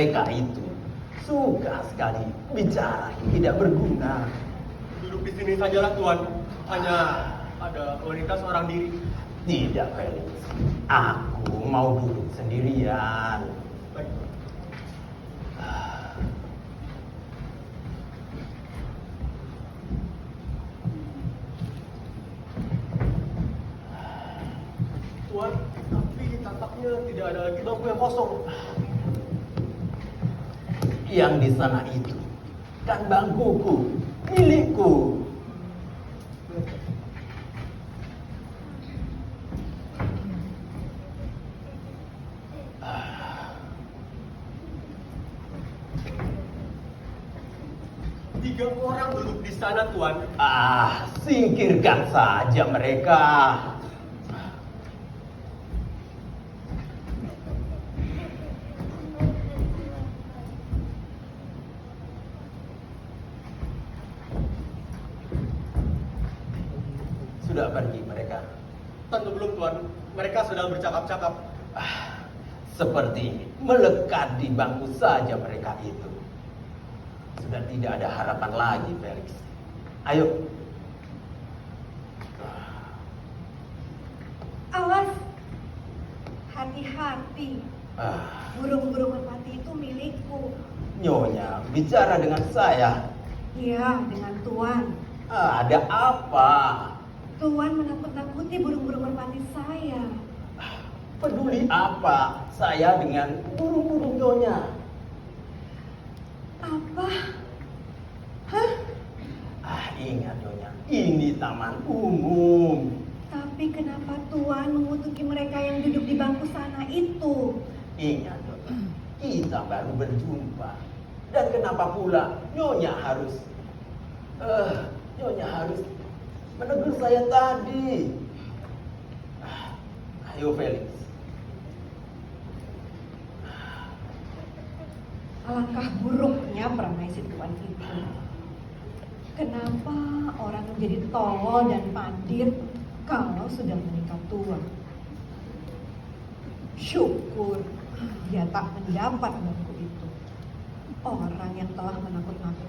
mereka itu suka sekali bicara tidak berguna. Duduk di sini sajalah Tuan. Hanya ada wanita seorang diri. Tidak, Felix. Aku mau duduk sendirian. Baik. Tuan, tapi tampaknya tidak ada lagi bangku yang kosong. Yang di sana itu kan bangkuku, milikku. Tiga orang duduk di sana, Tuan. Singkirkan saja mereka. Sudah pergi mereka. Tentu belum, Tuan. Mereka sedang bercakap-cakap. Seperti melekat di bangku saja mereka itu. Sudah tidak ada harapan lagi, Felix. Ayo. Awas, hati-hati. Burung-burung merpati itu milikku. Nyonya, bicara dengan saya. Iya, dengan Tuan. Ada apa? Tuan menakut-nakuti burung-burung merpati saya. Peduli apa saya dengan burung-burung nyonya? Apa? Hah? Ingat nyonya, ini taman umum. Tapi kenapa Tuan mengutuki mereka yang duduk di bangku sana itu? Ingat nyonya, kita baru berjumpa. Dan kenapa pula nyonya harus menegur saya tadi? Ayo Felix. Alangkah buruknya perangai si Tuan itu. Kenapa orang menjadi tolol dan pandit kalau sudah menikah tua? Syukur dia tak mendapat bangku itu. Orang yang telah menakut-nakuti